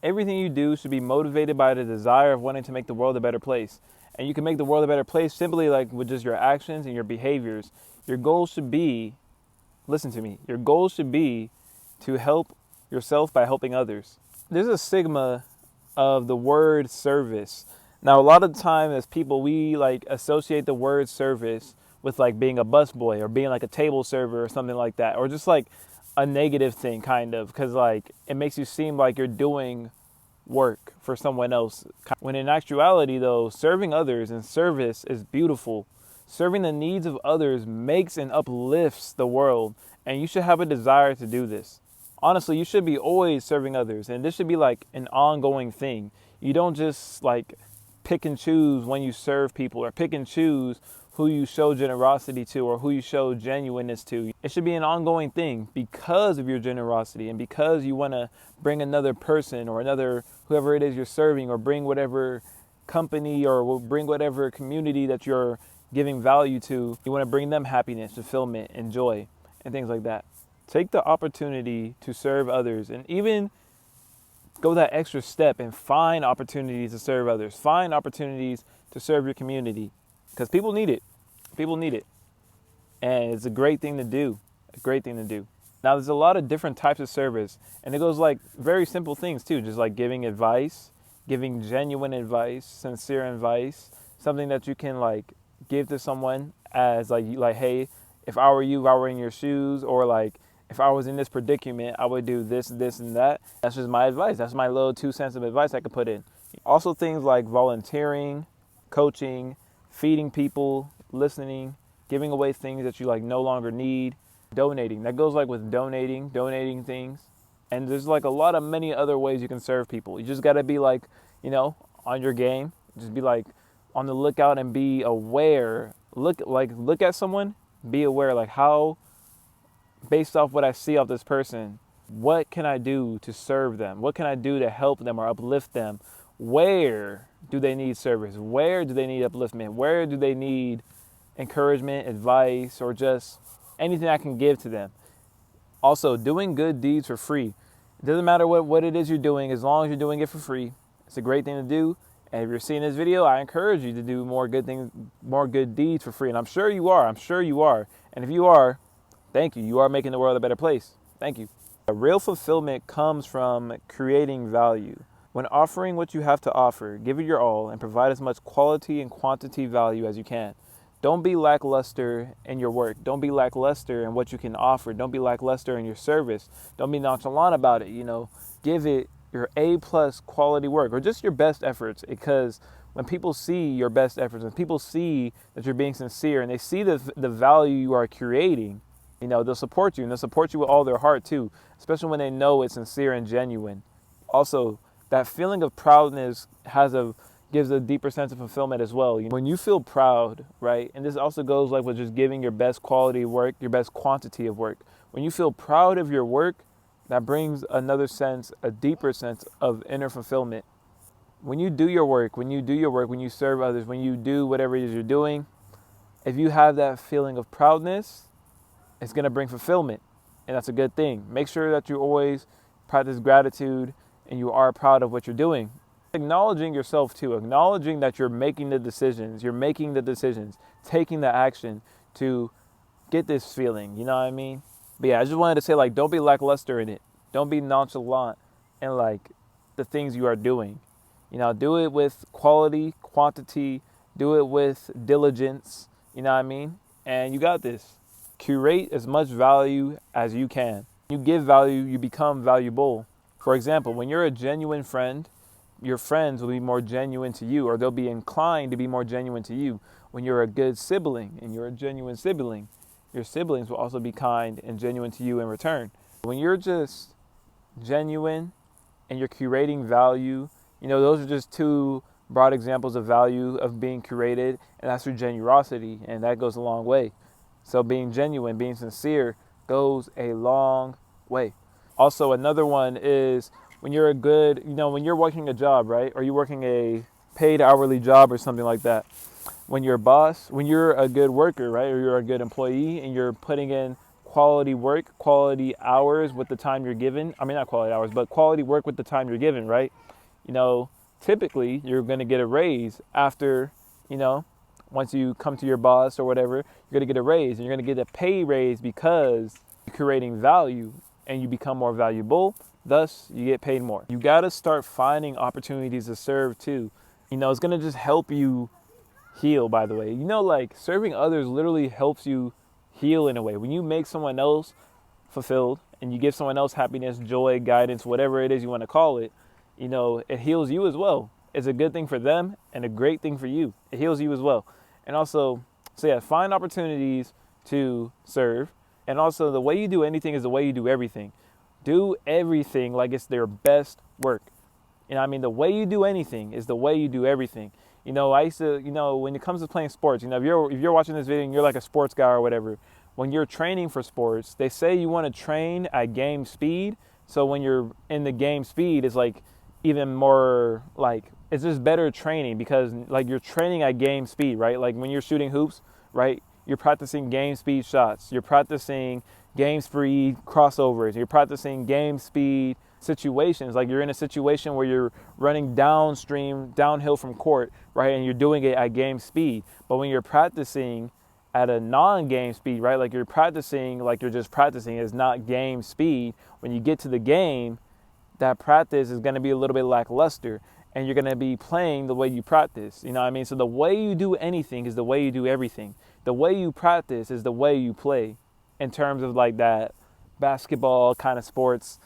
Everything you do should be motivated by the desire of wanting to make the world a better place. And you can make the world a better place simply like with just your actions and your behaviors. Your goal should be, listen to me, your goal should be to help yourself by helping others. There's a stigma of the word service. Now, a lot of the time as people, we like associate the word service with like being a busboy or being like a table server or something like that, or just like a negative thing kind of, because like it makes you seem like you're doing work for someone else. When in actuality though, serving others and service is beautiful. Serving the needs of others makes and uplifts the world, and you should have a desire to do this. Honestly, you should be always serving others, and this should be like an ongoing thing. You don't just like pick and choose when you serve people, or pick and choose who you show generosity to or who you show genuineness to. It should be an ongoing thing because of your generosity and because you want to bring another person or another, whoever it is you're serving, or bring whatever company or bring whatever community that you're giving value to. You want to bring them happiness, fulfillment, and joy, and things like that. Take the opportunity to serve others, and even go that extra step and find opportunities to serve others. Find opportunities to serve your community, because people need it. People need it. And it's a great thing to do. A great thing to do. Now, there's a lot of different types of service, and it goes like very simple things too, just like giving advice, giving genuine advice, sincere advice, something that you can like give to someone as like, hey, if I were you, if I were in your shoes, or like, if I was in this predicament, I would do this, this, and that. That's just my advice. That's my little 2 cents of advice I could put in. Also things like volunteering, coaching, feeding people, listening, giving away things that you like no longer need, donating. That goes like with donating things. And there's like a lot of many other ways you can serve people. You just got to be like, on your game. Just be like on the lookout and be aware. Look at someone, be aware like how, based off what I see of this person, what can I do to serve them? What can I do to help them or uplift them? Where do they need service? Where do they need upliftment? Where do they need encouragement, advice, or just anything I can give to them? Also, doing good deeds for free. It doesn't matter what it is you're doing, as long as you're doing it for free. It's a great thing to do. And if you're seeing this video, I encourage you to do more good things, more good deeds for free. And I'm sure you are. And if you are, thank you. You are making the world a better place. Thank you. A real fulfillment comes from creating value. When offering what you have to offer, give it your all and provide as much quality and quantity value as you can. Don't be lackluster in your work. Don't be lackluster in what you can offer. Don't be lackluster in your service. Don't be nonchalant about it. Give it your A+ quality work, or just your best efforts, because when people see your best efforts, when people see that you're being sincere and they see the value you are creating, they'll support you, and they'll support you with all their heart too, especially when they know it's sincere and genuine. Also, that feeling of proudness gives a deeper sense of fulfillment as well. When you feel proud, right? And this also goes like with just giving your best quality work, your best quantity of work. When you feel proud of your work, that brings another sense, a deeper sense of inner fulfillment. When you do your work, when you serve others, when you do whatever it is you're doing, if you have that feeling of proudness, it's going to bring fulfillment. And that's a good thing. Make sure that you always practice gratitude and you are proud of what you're doing. Acknowledging yourself too, acknowledging that you're making the decisions, taking the action to get this feeling, you know what I mean? But yeah, I just wanted to say, like, don't be lackluster in it. Don't be nonchalant in like the things you are doing. Do it with quality, quantity, do it with diligence, you know what I mean? And you got this. Curate as much value as you can. You give value, you become valuable. For example, when you're a genuine friend, your friends will be more genuine to you, or they'll be inclined to be more genuine to you. When you're a good sibling and you're a genuine sibling, your siblings will also be kind and genuine to you in return. When you're just genuine and you're curating value, those are just two broad examples of value of being curated, and that's through generosity, and that goes a long way. So being genuine, being sincere goes a long way. Also, another one is when you're when you're working a job, right? Or you're working a paid hourly job or something like that. When you're a boss, when you're a good worker, right? Or you're a good employee and you're putting in quality work, quality hours with the time you're given. I mean, not quality hours, but quality work with the time you're given, right? You know, typically you're going to get a raise after, you know, once you come to your boss or whatever, you're going to get a raise, and you're going to get a pay raise because you're creating value and you become more valuable. Thus, you get paid more. You got to start finding opportunities to serve too. You know, it's going to just help you heal, by the way. You know, like serving others literally helps you heal in a way. When you make someone else fulfilled and you give someone else happiness, joy, guidance, whatever it is you want to call it, you know, it heals you as well. It's a good thing for them and a great thing for you. It heals you as well. And also, so yeah, find opportunities to serve. And also, the way you do anything is the way you do everything. Do everything like it's their best work. You know what I mean? The way you do anything is the way you do everything. You know, I used to, you know, when it comes to playing sports, you know, if you're watching this video and you're like a sports guy or whatever, when you're training for sports, they say you want to train at game speed. So when you're in the game speed, it's like even more like, it's just better training because like you're training at game speed, right? Like when you're shooting hoops, right? You're practicing game speed shots. You're practicing game speed crossovers. You're practicing game speed situations. Like you're in a situation where you're running downhill from court, right? And you're doing it at game speed. But when you're practicing at a non-game speed, right? Like you're practicing, like you're just practicing, it's not game speed. When you get to the game, that practice is going to be a little bit lackluster and you're going to be playing the way you practice. You know what I mean? So the way you do anything is the way you do everything. The way you practice is the way you play in terms of like that basketball kind of sports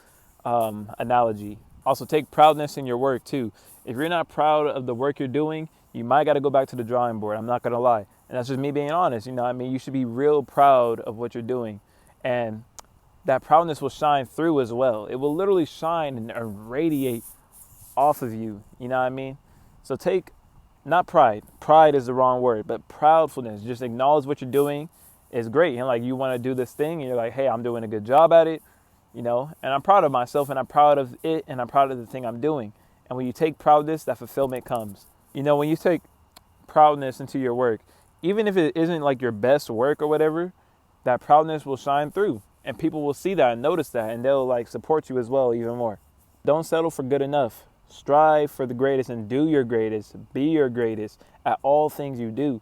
analogy. Also take proudness in your work too. If you're not proud of the work you're doing, you might got to go back to the drawing board. I'm not going to lie. And that's just me being honest. You know what I mean? You should be real proud of what you're doing. And that proudness will shine through as well. It will literally shine and radiate off of you. You know what I mean? So take, not pride. Pride is the wrong word, but proudfulness. Just acknowledge what you're doing is great. And like you want to do this thing and you're like, hey, I'm doing a good job at it, you know, and I'm proud of myself and I'm proud of it and I'm proud of the thing I'm doing. And when you take proudness, that fulfillment comes. You know, when you take proudness into your work, even if it isn't like your best work or whatever, that proudness will shine through and people will see that and notice that and they'll like support you as well even more. Don't settle for good enough. Strive for the greatest and do your greatest. Be your greatest at all things you do.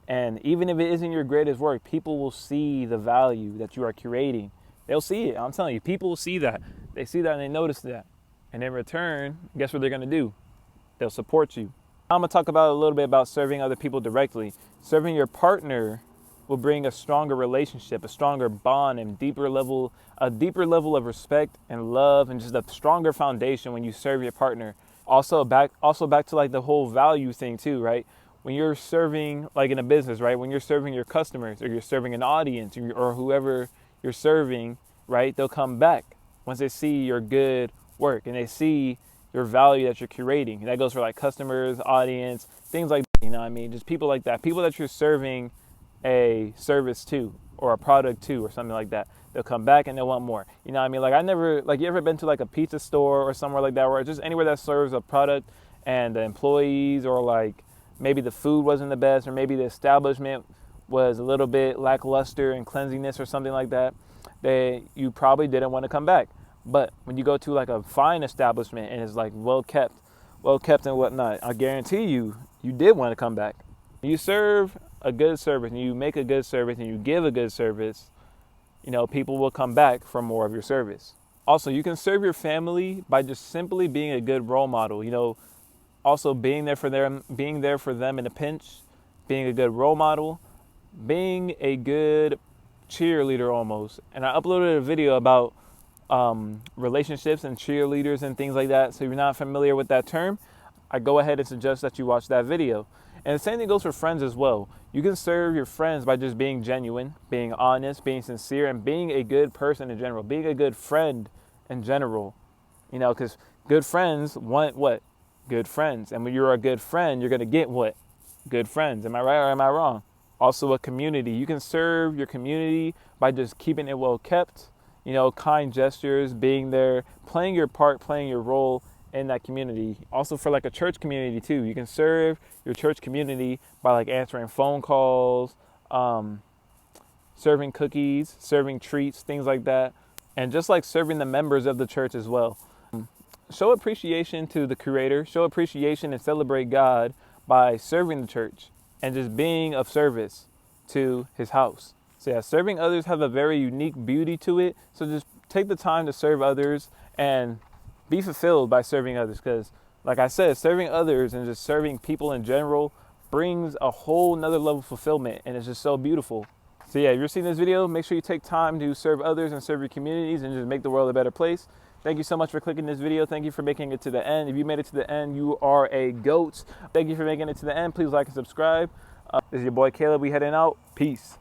And even if it isn't your greatest work, people will see the value that you are creating. They'll see it. I'm telling you, people will see that. They see that and they notice that. And in return, guess what they're going to do? They'll support you. I'm going to talk about a little bit about serving other people directly. Serving your partner will bring a stronger relationship, a stronger bond, and a deeper level of respect and love, and just a stronger foundation when you serve your partner. Also back to like the whole value thing too, right? When you're serving, like in a business, right? When you're serving your customers or you're serving an audience or whoever you're serving, right? They'll come back once they see your good work and they see your value that you're curating. And that goes for like customers, audience, things like that, you know what I mean? Just people like that. People that you're serving a service to or a product to or something like that. They'll come back and they'll want more. You know what I mean? Like you ever been to like a pizza store or somewhere like that where just anywhere that serves a product and the employees or like maybe the food wasn't the best or maybe the establishment was a little bit lackluster in cleanliness or something like that, you probably didn't want to come back. But when you go to like a fine establishment and it's like well kept and whatnot, I guarantee you did want to come back. You serve a good service and you make a good service and you give a good service, you know, people will come back for more of your service. Also, you can serve your family by just simply being a good role model, you know, also being there for them in a pinch, being a good role model, being a good cheerleader almost. And I uploaded a video about relationships and cheerleaders and things like that. So if you're not familiar with that term, I go ahead and suggest that you watch that video. And the same thing goes for friends as well. You can serve your friends by just being genuine, being honest, being sincere, and being a good person in general, being a good friend in general. You know, because good friends want what? Good friends. And when you're a good friend, you're going to get what? Good friends. Am I right or am I wrong? Also a community. You can serve your community by just keeping it well kept, you know, kind gestures, being there, playing your part, playing your role in that community. Also for like a church community too. You can serve your church community by like answering phone calls, serving cookies, serving treats, things like that. And just like serving the members of the church as well. Show appreciation to the Creator, show appreciation and celebrate God by serving the church and just being of service to his house. So yeah, serving others have a very unique beauty to it. So just take the time to serve others and be fulfilled by serving others. Because like I said, serving others and just serving people in general brings a whole nother level of fulfillment, and it's just so beautiful. So yeah, if you're seeing this video, make sure you take time to serve others and serve your communities and just make the world a better place. Thank you so much for clicking this video. Thank you for making it to the end. If you made it to the end, you are a GOAT. Thank you for making it to the end. Please like and subscribe. This is your boy Caleb. We heading out. Peace.